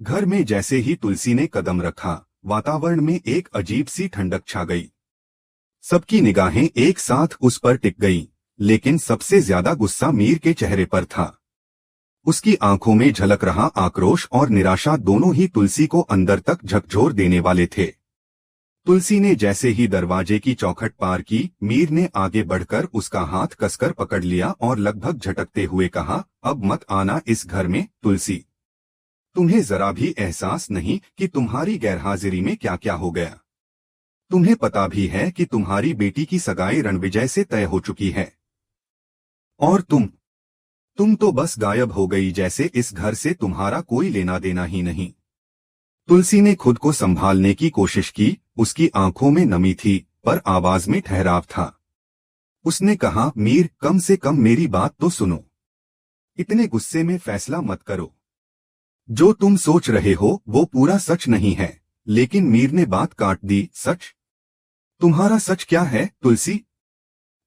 घर में जैसे ही तुलसी ने कदम रखा, वातावरण में एक अजीब सी ठंडक छा गई। सबकी निगाहें एक साथ उस पर टिक गईं, लेकिन सबसे ज्यादा गुस्सा मीर के चेहरे पर था। उसकी आंखों में झलक रहा आक्रोश और निराशा दोनों ही तुलसी को अंदर तक झकझोर देने वाले थे। तुलसी ने जैसे ही दरवाजे की चौखट पार की, मीर ने आगे बढ़कर उसका हाथ कसकर पकड़ लिया और लगभग झटकते हुए कहा, अब मत आना इस घर में तुलसी। तुम्हें जरा भी एहसास नहीं कि तुम्हारी गैरहाजिरी में क्या क्या हो गया। तुम्हें पता भी है कि तुम्हारी बेटी की सगाई रणविजय से तय हो चुकी है, और तुम तो बस गायब हो गई, जैसे इस घर से तुम्हारा कोई लेना देना ही नहीं। तुलसी ने खुद को संभालने की कोशिश की, उसकी आंखों में नमी थी पर आवाज में ठहराव था। उसने कहा, मीर, कम से कम मेरी बात तो सुनो। इतने गुस्से में फैसला मत करो। जो तुम सोच रहे हो वो पूरा सच नहीं है। लेकिन मीर ने बात काट दी, सच? तुम्हारा सच क्या है तुलसी?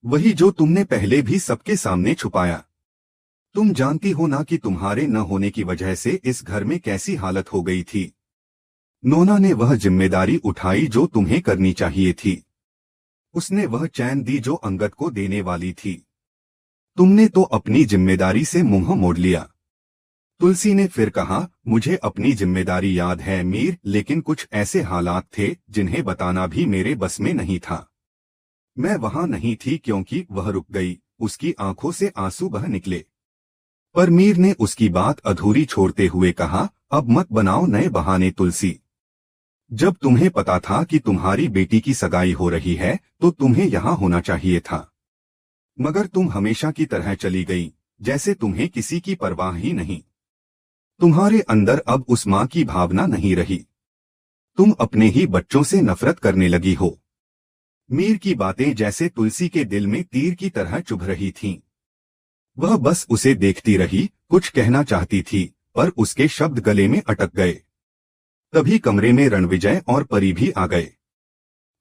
वही जो तुमने पहले भी सबके सामने छुपाया। तुम जानती हो ना कि तुम्हारे न होने की वजह से इस घर में कैसी हालत हो गई थी। नोना ने वह जिम्मेदारी उठाई जो तुम्हें करनी चाहिए थी। उसने वह चैन दी जो अंगद को देने वाली थी। तुमने तो अपनी जिम्मेदारी से मुंह मोड़ लिया। तुलसी ने फिर कहा, मुझे अपनी जिम्मेदारी याद है मीर, लेकिन कुछ ऐसे हालात थे जिन्हें बताना भी मेरे बस में नहीं था। मैं वहां नहीं थी क्योंकि वह रुक गई। उसकी आंखों से आंसू बह निकले। पर मीर ने उसकी बात अधूरी छोड़ते हुए कहा, अब मत बनाओ नए बहाने तुलसी। जब तुम्हें पता था कि तुम्हारी बेटी की सगाई हो रही है तो तुम्हें यहाँ होना चाहिए था, मगर तुम हमेशा की तरह चली गई, जैसे तुम्हें किसी की परवाह ही नहीं। तुम्हारे अंदर अब उस माँ की भावना नहीं रही। तुम अपने ही बच्चों से नफरत करने लगी हो। मीर की बातें जैसे तुलसी के दिल में तीर की तरह चुभ रही थीं। वह बस उसे देखती रही, कुछ कहना चाहती थी पर उसके शब्द गले में अटक गए। तभी कमरे में रणविजय और परी भी आ गए।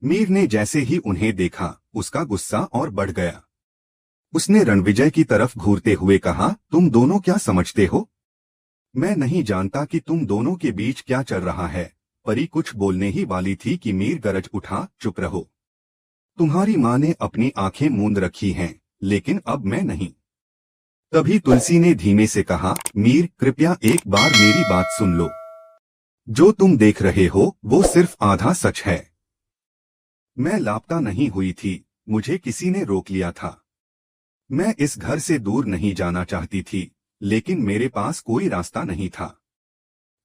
मीर ने जैसे ही उन्हें देखा, उसका गुस्सा और बढ़ गया। उसने रणविजय की तरफ घूरते हुए कहा, तुम दोनों क्या समझते हो? मैं नहीं जानता कि तुम दोनों के बीच क्या चल रहा है। परी कुछ बोलने ही वाली थी कि मीर गरज उठा, चुप रहो। तुम्हारी माँ ने अपनी आंखें मूंद रखी हैं, लेकिन अब मैं नहीं। तभी तुलसी ने धीमे से कहा, मीर, कृपया एक बार मेरी बात सुन लो। जो तुम देख रहे हो वो सिर्फ आधा सच है। मैं लापता नहीं हुई थी, मुझे किसी ने रोक लिया था। मैं इस घर से दूर नहीं जाना चाहती थी, लेकिन मेरे पास कोई रास्ता नहीं था।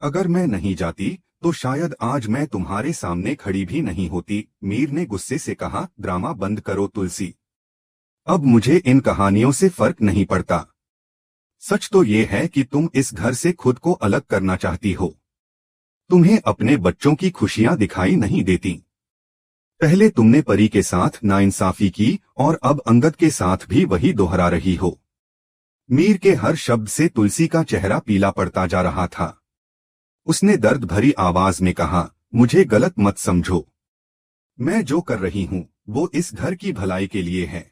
अगर मैं नहीं जाती तो शायद आज मैं तुम्हारे सामने खड़ी भी नहीं होती। मीर ने गुस्से से कहा, ड्रामा बंद करो तुलसी। अब मुझे इन कहानियों से फर्क नहीं पड़ता। सच तो ये है कि तुम इस घर से खुद को अलग करना चाहती हो। तुम्हें अपने बच्चों की खुशियां दिखाई नहीं देती। पहले तुमने परी के साथ नाइंसाफी की और अब अंगद के साथ भी वही दोहरा रही हो। मीर के हर शब्द से तुलसी का चेहरा पीला पड़ता जा रहा था। उसने दर्द भरी आवाज में कहा, मुझे गलत मत समझो। मैं जो कर रही हूँ वो इस घर की भलाई के लिए है।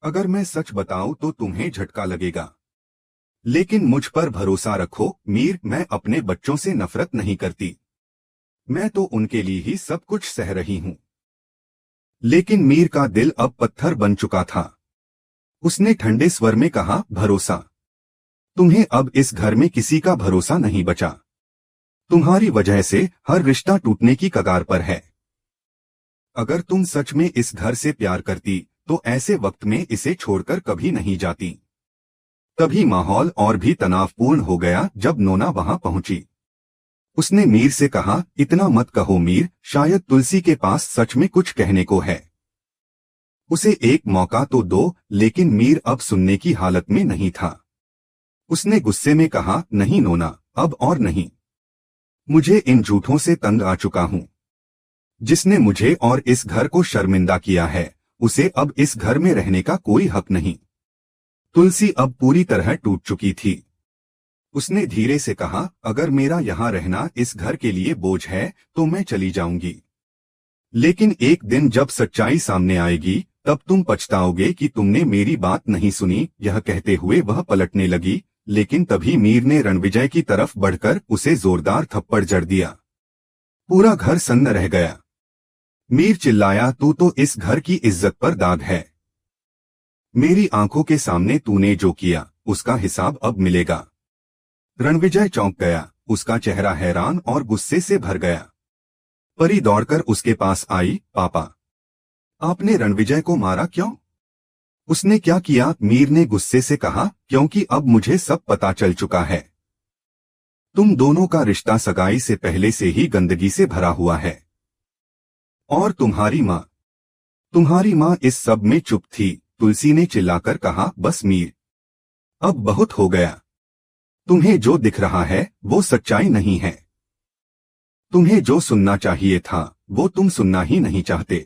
अगर मैं सच बताऊं तो तुम्हें झटका लगेगा, लेकिन मुझ पर भरोसा रखो मीर, मैं अपने बच्चों से नफरत नहीं करती। मैं तो उनके लिए ही सब कुछ सह रही हूँ। लेकिन मीर का दिल अब पत्थर बन चुका था। उसने ठंडे स्वर में कहा, भरोसा? तुम्हें अब इस घर में किसी का भरोसा नहीं बचा। तुम्हारी वजह से हर रिश्ता टूटने की कगार पर है। अगर तुम सच में इस घर से प्यार करती तो ऐसे वक्त में इसे छोड़कर कभी नहीं जाती। तभी माहौल और भी तनावपूर्ण हो गया जब नोना वहां पहुंची। उसने मीर से कहा, इतना मत कहो मीर, शायद तुलसी के पास सच में कुछ कहने को है। उसे एक मौका तो दो। लेकिन मीर अब सुनने की हालत में नहीं था। उसने गुस्से में कहा, नहीं नोना, अब और नहीं। मुझे इन झूठों से तंग आ चुका हूं। जिसने मुझे और इस घर को शर्मिंदा किया है उसे अब इस घर में रहने का कोई हक नहीं। तुलसी अब पूरी तरह टूट चुकी थी। उसने धीरे से कहा, अगर मेरा यहाँ रहना इस घर के लिए बोझ है तो मैं चली जाऊंगी। लेकिन एक दिन जब सच्चाई सामने आएगी तब तुम पछताओगे कि तुमने मेरी बात नहीं सुनी। यह कहते हुए वह पलटने लगी। लेकिन तभी मीर ने रणविजय की तरफ बढ़कर उसे जोरदार थप्पड़ जड़ दिया। पूरा घर सन्न रह गया। मीर चिल्लाया, तू तो इस घर की इज्जत पर दाग है। मेरी आंखों के सामने तूने जो किया उसका हिसाब अब मिलेगा। रणविजय चौंक गया। उसका चेहरा हैरान और गुस्से से भर गया। परी दौड़कर उसके पास आई। पापा, आपने रणविजय को मारा क्यों? उसने क्या किया? मीर ने गुस्से से कहा, क्योंकि अब मुझे सब पता चल चुका है। तुम दोनों का रिश्ता सगाई से पहले से ही गंदगी से भरा हुआ है। और तुम्हारी माँ इस सब में चुप थी। तुलसी ने चिल्लाकर कहा, बस मीर, अब बहुत हो गया। तुम्हें जो दिख रहा है वो सच्चाई नहीं है। तुम्हें जो सुनना चाहिए था वो तुम सुनना ही नहीं चाहते।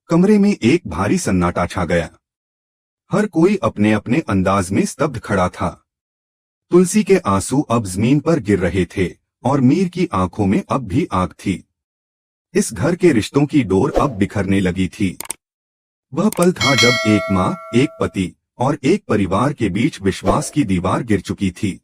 कमरे में एक भारी सन्नाटा छा गया। हर कोई अपने अपने अंदाज में स्तब्ध खड़ा था। तुलसी के आंसू अब जमीन पर गिर रहे थे और मीर की आंखों में अब भी आग थी। इस घर के रिश्तों की डोर अब बिखरने लगी थी। वह पल था जब एक माँ, एक पति और एक परिवार के बीच विश्वास की दीवार गिर चुकी थी।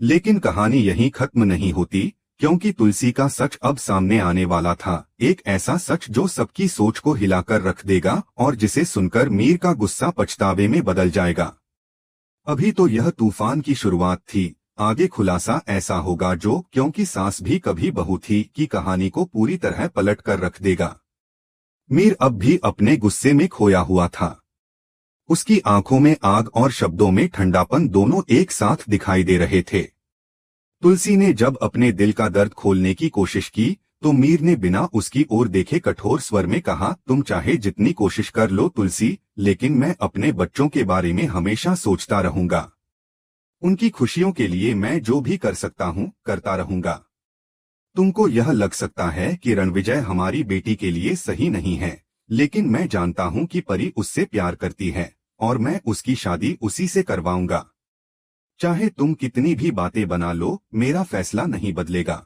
लेकिन कहानी यहीं खत्म नहीं होती, क्योंकि तुलसी का सच अब सामने आने वाला था। एक ऐसा सच जो सबकी सोच को हिलाकर रख देगा और जिसे सुनकर मीर का गुस्सा पछतावे में बदल जाएगा। अभी तो यह तूफान की शुरुआत थी। आगे खुलासा ऐसा होगा जो, क्योंकि सास भी कभी बहू थी, की कहानी को पूरी तरह पलट कर रख देगा। मीर अब भी अपने गुस्से में खोया हुआ था। उसकी आंखों में आग और शब्दों में ठंडापन दोनों एक साथ दिखाई दे रहे थे। तुलसी ने जब अपने दिल का दर्द खोलने की कोशिश की तो मीर ने बिना उसकी ओर देखे कठोर स्वर में कहा, तुम चाहे जितनी कोशिश कर लो तुलसी, लेकिन मैं अपने बच्चों के बारे में हमेशा सोचता रहूंगा। उनकी खुशियों के लिए मैं जो भी कर सकता हूं करता रहूंगा। तुमको यह लग सकता है कि रणविजय हमारी बेटी के लिए सही नहीं है, लेकिन मैं जानता हूं कि परी उससे प्यार करती है और मैं उसकी शादी उसी से करवाऊंगा। चाहे तुम कितनी भी बातें बना लो, मेरा फैसला नहीं बदलेगा।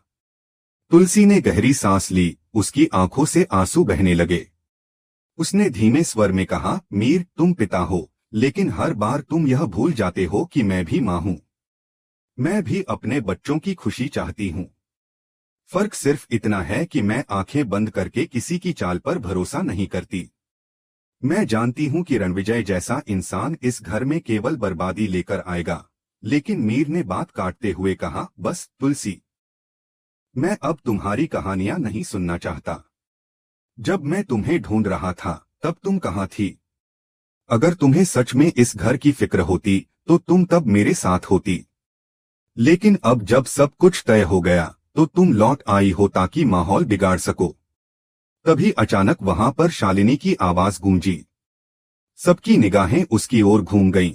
तुलसी ने गहरी सांस ली। उसकी आंखों से आंसू बहने लगे। उसने धीमे स्वर में कहा, मीर, तुम पिता हो, लेकिन हर बार तुम यह भूल जाते हो कि मैं भी मां हूं। मैं भी अपने बच्चों की खुशी चाहती हूं। फर्क सिर्फ इतना है कि मैं आंखें बंद करके किसी की चाल पर भरोसा नहीं करती। मैं जानती हूं कि रणविजय जैसा इंसान इस घर में केवल बर्बादी लेकर आएगा। लेकिन मीर ने बात काटते हुए कहा, बस तुलसी, मैं अब तुम्हारी कहानियां नहीं सुनना चाहता। जब मैं तुम्हें ढूंढ रहा था तब तुम कहां थी? अगर तुम्हें सच में इस घर की फिक्र होती तो तुम तब मेरे साथ होती। लेकिन अब जब सब कुछ तय हो गया तो तुम लौट आई हो ताकि माहौल बिगाड़ सको। तभी अचानक वहां पर शालिनी की आवाज गूंजी। सबकी निगाहें उसकी ओर घूम गईं।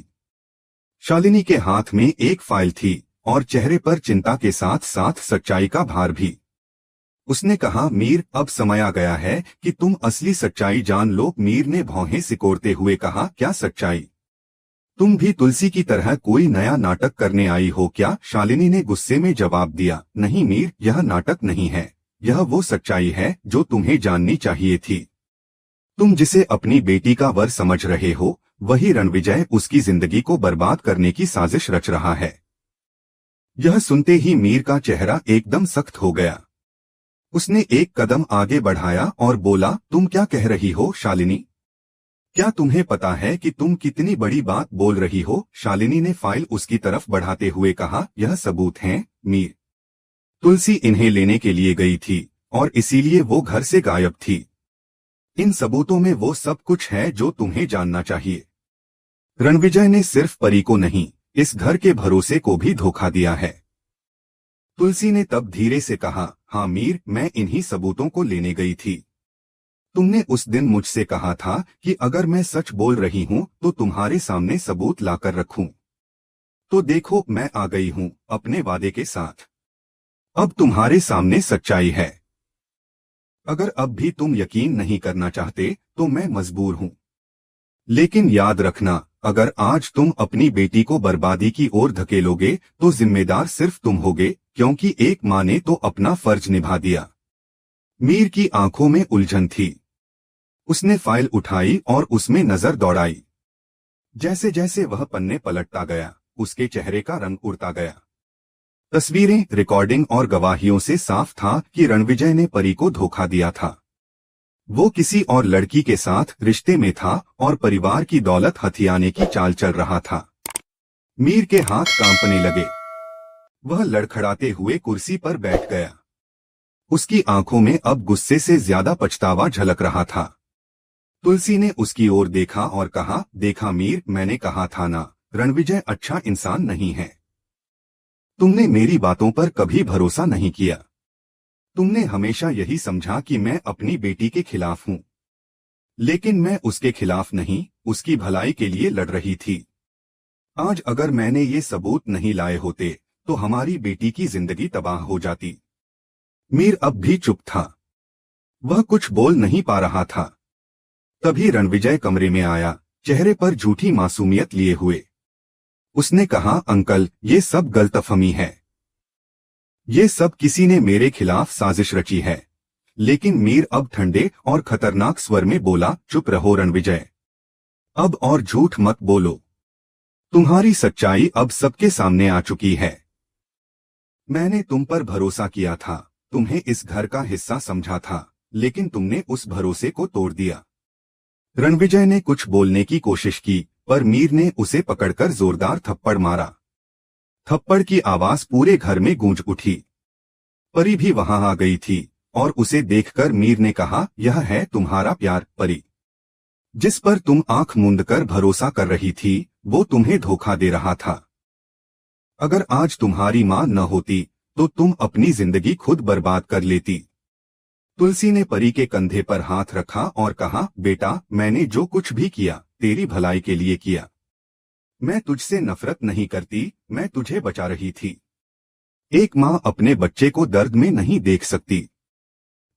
शालिनी के हाथ में एक फाइल थी और चेहरे पर चिंता के साथ साथ सच्चाई का भार भी। उसने कहा, मीर, अब समय आ गया है कि तुम असली सच्चाई जान लो। मीर ने भौहें सिकोड़ते हुए कहा, क्या सच्चाई? तुम भी तुलसी की तरह कोई नया नाटक करने आई हो क्या? शालिनी ने गुस्से में जवाब दिया, नहीं मीर, यह नाटक नहीं है। यह वो सच्चाई है जो तुम्हें जाननी चाहिए थी। तुम जिसे अपनी बेटी का वर समझ रहे हो, वही रणविजय उसकी जिंदगी को बर्बाद करने की साजिश रच रहा है। यह सुनते ही मीर का चेहरा एकदम सख्त हो गया। उसने एक कदम आगे बढ़ाया और बोला, तुम क्या कह रही हो शालिनी? क्या तुम्हें पता है कि तुम कितनी बड़ी बात बोल रही हो? शालिनी ने फाइल उसकी तरफ बढ़ाते हुए कहा, यह सबूत हैं मीर। तुलसी इन्हें लेने के लिए गई थी और इसीलिए वो घर से गायब थी। इन सबूतों में वो सब कुछ है जो तुम्हें जानना चाहिए। रणविजय ने सिर्फ परी को नहीं, इस घर के भरोसे को भी धोखा दिया है। तुलसी ने तब धीरे से कहा, हाँ मीर, मैं इन्हीं सबूतों को लेने गई थी। तुमने उस दिन मुझसे कहा था कि अगर मैं सच बोल रही हूं तो तुम्हारे सामने सबूत लाकर रखूं। तो देखो, मैं आ गई हूं अपने वादे के साथ। अब तुम्हारे सामने सच्चाई है। अगर अब भी तुम यकीन नहीं करना चाहते तो मैं मजबूर हूं। लेकिन याद रखना, अगर आज तुम अपनी बेटी को बर्बादी की ओर धकेलोगे तो जिम्मेदार सिर्फ तुम होगे, क्योंकि एक मां ने तो अपना फर्ज निभा दिया। मीर की आंखों में उलझन थी। उसने फाइल उठाई और उसमें नजर दौड़ाई। जैसे जैसे वह पन्ने पलटता गया, उसके चेहरे का रंग उड़ता गया। तस्वीरें, रिकॉर्डिंग और गवाहियों से साफ था कि रणविजय ने परी को धोखा दिया था। वो किसी और लड़की के साथ रिश्ते में था और परिवार की दौलत हथियाने की चाल चल रहा था। मीर के हाथ कांपने लगे। वह लड़खड़ाते हुए कुर्सी पर बैठ गया। उसकी आंखों में अब गुस्से से ज्यादा पछतावा झलक रहा था। तुलसी ने उसकी ओर देखा और कहा, देखा मीर, मैंने कहा था ना, रणविजय अच्छा इंसान नहीं है। तुमने मेरी बातों पर कभी भरोसा नहीं किया। तुमने हमेशा यही समझा कि मैं अपनी बेटी के खिलाफ हूं। लेकिन मैं उसके खिलाफ नहीं, उसकी भलाई के लिए लड़ रही थी। आज अगर मैंने ये सबूत नहीं लाए होते तो हमारी बेटी की जिंदगी तबाह हो जाती। मीर अब भी चुप था। वह कुछ बोल नहीं पा रहा था। तभी रणविजय कमरे में आया, चेहरे पर झूठी मासूमियत लिए हुए। उसने कहा, अंकल, ये सब गलतफहमी है। ये सब किसी ने मेरे खिलाफ साजिश रची है। लेकिन मीर अब ठंडे और खतरनाक स्वर में बोला, चुप रहो रणविजय। अब और झूठ मत बोलो। तुम्हारी सच्चाई अब सबके सामने आ चुकी है। मैंने तुम पर भरोसा किया था, तुम्हें इस घर का हिस्सा समझा था, लेकिन तुमने उस भरोसे को तोड़ दिया। रणविजय ने कुछ बोलने की कोशिश की, पर मीर ने उसे पकड़कर जोरदार थप्पड़ मारा। थप्पड़ की आवाज पूरे घर में गूंज उठी। परी भी वहां आ गई थी और उसे देखकर मीर ने कहा, यह है तुम्हारा प्यार परी। जिस पर तुम आंख मूंदकर भरोसा कर रही थी, वो तुम्हें धोखा दे रहा था। अगर आज तुम्हारी मां न होती तो तुम अपनी जिंदगी खुद बर्बाद कर लेती। तुलसी ने परी के कंधे पर हाथ रखा और कहा, बेटा, मैंने जो कुछ भी किया तेरी भलाई के लिए किया। मैं तुझसे नफरत नहीं करती, मैं तुझे बचा रही थी। एक मां अपने बच्चे को दर्द में नहीं देख सकती।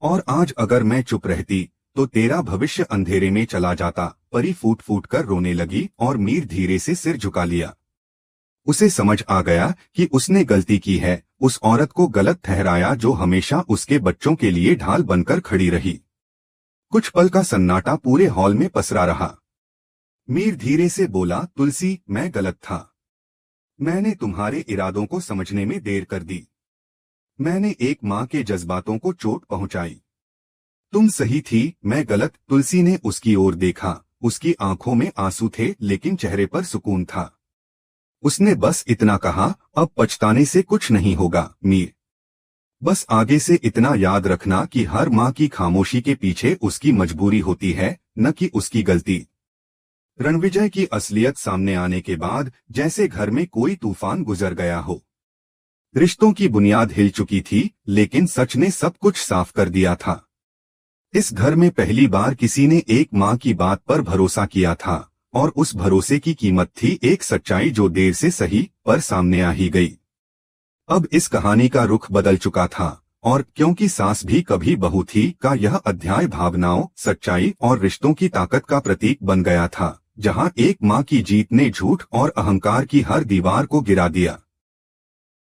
और आज अगर मैं चुप रहती तो तेरा भविष्य अंधेरे में चला जाता। परी फूट फूट कर रोने लगी और मीर धीरे से सिर झुका लिया। उसे समझ आ गया कि उसने गलती की है, उस औरत को गलत ठहराया जो हमेशा उसके बच्चों के लिए ढाल बनकर खड़ी रही। कुछ पल का सन्नाटा पूरे हॉल में पसरा रहा। मीर धीरे से बोला, तुलसी, मैं गलत था। मैंने तुम्हारे इरादों को समझने में देर कर दी। मैंने एक मां के जज्बातों को चोट पहुंचाई। तुम सही थी, मैं गलत। तुलसी ने उसकी ओर देखा। उसकी आंखों में आंसू थे लेकिन चेहरे पर सुकून था। उसने बस इतना कहा, अब पछताने से कुछ नहीं होगा मीर। बस आगे से इतना याद रखना कि हर मां की खामोशी के पीछे उसकी मजबूरी होती है, न कि उसकी गलती। रणविजय की असलियत सामने आने के बाद जैसे घर में कोई तूफान गुजर गया हो। रिश्तों की बुनियाद हिल चुकी थी, लेकिन सच ने सब कुछ साफ कर दिया था। इस घर में पहली बार किसी ने एक मां की बात पर भरोसा किया था और उस भरोसे की कीमत थी एक सच्चाई जो देर से सही पर सामने आ ही गई। अब इस कहानी का रुख बदल चुका था और क्योंकि सास भी कभी बहू थी का यह अध्याय भावनाओं, सच्चाई और रिश्तों की ताकत का प्रतीक बन गया था, जहां एक मां की जीत ने झूठ और अहंकार की हर दीवार को गिरा दिया।